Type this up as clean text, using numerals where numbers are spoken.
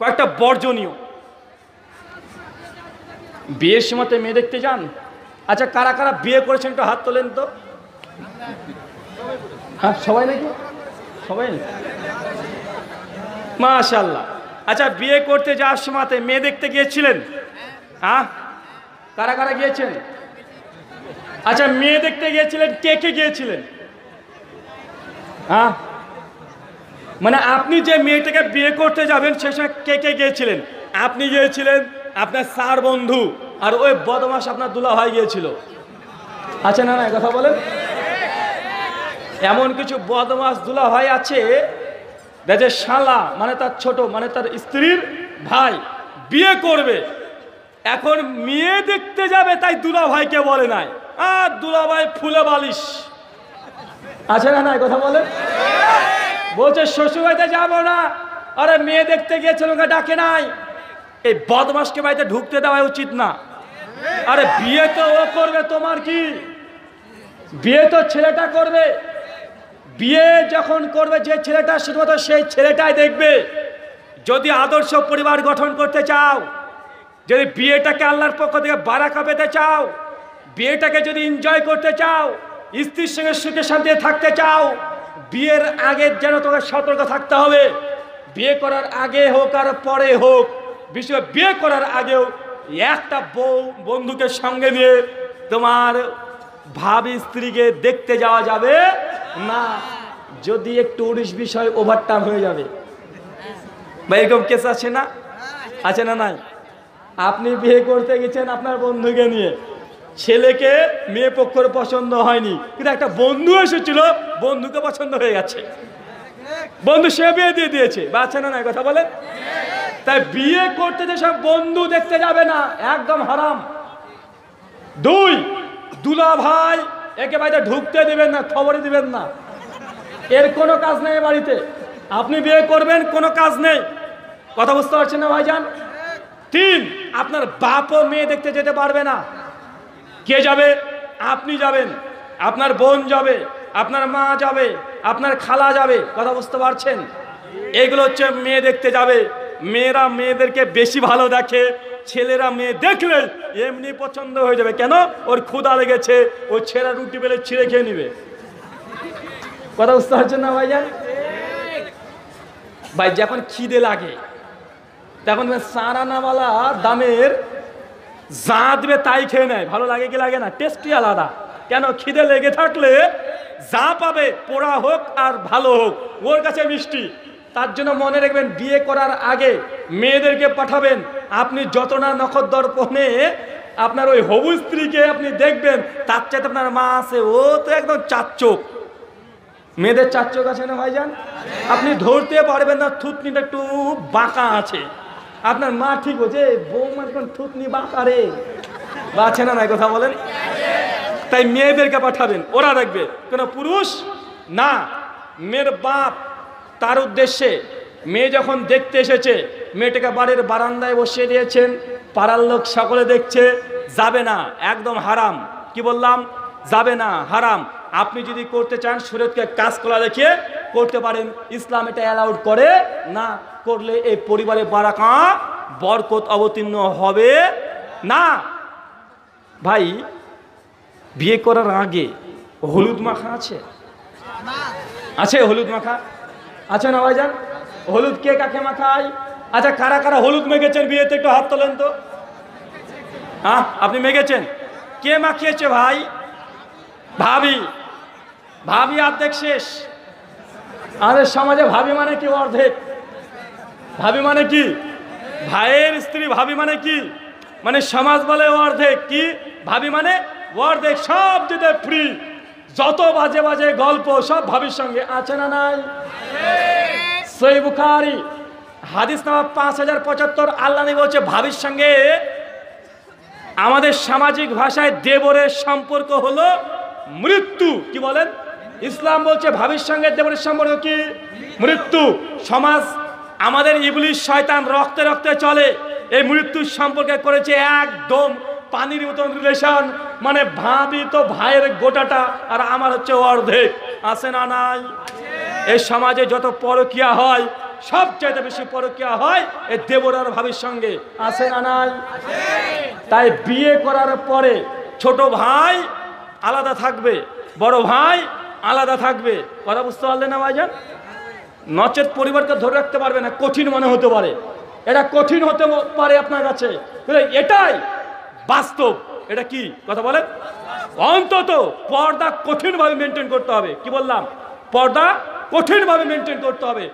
কয়েকটা বর্জনীয়। বিয়ের সময়তে মেয়ে দেখতে যান? আচ্ছা, কারা কারা বিয়ে করেছেন একটু হাত তোলেন তো। হ্যাঁ, সবাই নাকি? সবাই, মাশাআল্লাহ। আচ্ছা, বিয়ে করতে যাওয়ার সময়তে মেয়ে দেখতে গিয়েছিলেন? হ্যাঁ, কারা কারা গিয়েছেন? আচ্ছা, মেয়ে দেখতে গিয়েছিলেন, কে কে গিয়েছিলেন? হ্যাঁ, মানে আপনি যে মেয়েটাকে বিয়ে করতে যাবেন সে সময় কে কে গিয়েছিলেন? আপনি গিয়েছিলেন, আপনার 4 বন্ধু, আর ওই বদমাস আপনার দুলাভাই গিয়েছিল। আচ্ছা, না না, কথা বলেন। এমন কিছু বদমাস দুলাভাই আছে যে শালা মানে তার ছোট মানে তার স্ত্রীর ভাই বিয়ে করবে, এখন মেয়ে দেখতে যাবে তাই দুলাভাইকে বলে নাই, আর দুলাভাই ফুলে বালিশ। আছে না, নাই কথা বলেন। বলছে শ্বশুরবাড়িতে যাবো না, আরে মেয়ে দেখতে গিয়েছিল ওকে ডাকে নাই। এই বদমাসকে বাড়িতে ঢুকতে দেওয়া উচিত না। আরে বিয়ে তো ও করবে, তোমার কি? বিয়ে তো ছেলেটা করবে। বিয়ে যখন করবে যে ছেলেটা, শুধুমাত্র সেই ছেলেটাই দেখবে। যদি আদর্শ পরিবার গঠন করতে চাও, যদি বিয়েটাকে আল্লাহর পক্ষ থেকে বারাকা পেতে চাও, বিয়েটাকে যদি এনজয় করতে চাও, স্ত্রীর সঙ্গে সুখে শান্তিতে থাকতে চাও, বিয়ের আগে যেন তোমাকে সতর্ক থাকতে হবে। বিয়ে করার আগে হোক আর পরে হোক, বিশেষ বিয়ে করার আগেও একটা বন্ধুকে সঙ্গে নিয়ে তোমার ভাবি স্ত্রীকে দেখতে যাওয়া যাবে না। যদি একটু 19 বিষয় ওভারটার্ন হয়ে যাবে বা এরকম কেস আছে না? আছে না নাই? আপনি বিয়ে করতে গেছেন আপনার বন্ধুকে নিয়ে, ছেলেকে মেয়ে পক্ষের পছন্দ হয়নি, কিন্তু একটা বন্ধু এসেছিল, বন্ধুকে পছন্দ হয়ে গেছে, বন্ধু সে বিয়ে দিয়ে দিয়েছে। বা আছে না নাই, কথা বলেন। তাই বিয়ে করতে যেসব বন্ধু দেখতে যাবে না, একদম হারাম। 2, দুলা ভাই একে বাড়িতে ঢুকতে দিবেন না, খবরই দিবেন না, এর কোনো কাজ নেই বাড়িতে। আপনি বিয়ে করবেন, কোনো কাজ নেই। কথা বুঝতে পারছেন না ভাইজান? 3, আপনার বাপও মেয়ে দেখতে যেতে পারবে না। কে যাবে? আপনি যাবেন, আপনার বোন যাবে, আপনার মা যাবে, আপনার খালা যাবে। কথা বুঝতে পারছেন? এগুলো হচ্ছে মেয়ে দেখতে যাবে। মেয়েরা মেয়েদেরকে বেশি ভালো দেখে, ছেলেরা মেয়ে দেখলে এমনি পছন্দ হয়ে যাবে। কেন? ওর ক্ষুধা লেগেছে, ও ছেঁড়া রুটি পেলে ছিঁড়ে খেয়ে নিবে। কথা বুঝতে পারছেন না ভাইজান? ভাই যখন খিদে লাগে তখন সারানাওয়ালা দামের যা দেবে তাই খেয়ে নেয়। ভালো লাগে কি লাগে না? টেস্টই আলাদা। কেন? খিদে লেগে থাকলে যা পাবে, পোড়া হোক আর ভালো হোক, ওর কাছে মিষ্টি। তার জন্য মনে রাখবেন, বিয়ে করার আগে মেয়েদেরকে পাঠাবেন, আপনি যত না নখদর্পণে আপনার ওই হবু স্ত্রীকে আপনি দেখবেন, তার চাইতে আপনার মা আছে, ও তো একদম 4 চোখ। মেয়েদের 4 চোখ আছে না ভাইজান? আপনি ধরতে পারবেন না, থুতনিটা একটু বাঁকা আছে। আপনার মা ঠিক হচ্ছে, বৌমার কোন থুতনি বাঁকা রে। বা আছে না নাই, কথা বলেন। তাই মেয়েদেরকে পাঠাবেন, ওরা দেখবে। কোন পুরুষ না, মেয়ের বাপ তার উদ্দেশ্যে মেয়ে যখন দেখতে এসেছে, মেয়েটাকে বাড়ির বারান্দায় বসিয়ে দিয়েছেন, পাড়ার লোক সকলে দেখছে, যাবে না, একদম হারাম। কি বললাম? যাবে না, হারাম। আপনি যদি করতে চান, শরীয়তকে কাজ করা দেখিয়ে করতে পারেন, ইসলাম এটা অ্যালাউড করে না। করলে এই পরিবারে বারাকা বরকত অবতীর্ণ হবে না। ভাই, বিয়ে করার আগে হলুদ মাখা আছে? আছে হলুদ মাখা? আছে না ভাইজান? হলুদ কে কাকে মাখায়? আচ্ছা, কারা কারা হলুদ মেখেছেন বিয়েতে একটু হাত তোলেন তো। হ্যাঁ, আপনি মেখেছেন? কে মাখিয়েছে ভাই? ভাবি। ভাবি অর্ধেক শেষ। আমাদের সমাজে ভাবি মানে কি? অর্ধেক। ভাবি মানে কি? ভাইয়ের স্ত্রী। ভাবি মানে কি? মানে সমাজ বলে অর্ধেক। কি ভাবি মানে? অর্ধেক। সব যেতে ফ্রি, যত বাজে বাজে গল্প সব ভাবির সঙ্গে। আছে না নাই? সহিহ বুখারী হাদিস নাম্বার 5075। আল্লাহ নবী বলছে, ভাবির সঙ্গে আমাদের সামাজিক ভাষায় দেবরের সম্পর্ক হলো মৃত্যু। কি বলেন? ইসলাম বলছে ভাবির সঙ্গে দেবরের সম্পর্ক কি? মৃত্যু। সমাজ আমাদের ইবলিশ শয়তান রক্তে রক্তে চলে, এই মৃত্যুর সম্পর্কে করেছে একদম পানির মতন রিলেশন। মানে ভাবি তো ভাইয়ের গোটাটা, আর আমার হচ্ছে অর্ধেক। আছে না নাই? এই সমাজে যত পরকিয়া হয় সবচাইতে বেশি পরকীয়া হয় এই দেবরার ভাবির সঙ্গে। আছে না নাই? তাই বিয়ে করার পরে ছোট ভাই আলাদা থাকবে, বড় ভাই আলাদা থাকবে। কথা বুঝতে পারলেন না ভাইজান? নচেত পরিবারকে ধরে রাখতে পারবে না, কঠিন মনে হতে পারে, এটা কঠিন হতে পারে আপনার কাছে, এটাই বাস্তব। এটা কি কথা বলেন? অন্তত পর্দা কঠিনভাবে মেনটেন করতে হবে। কি বললাম? পর্দা কঠিনভাবে মেনটেন করতে হবে।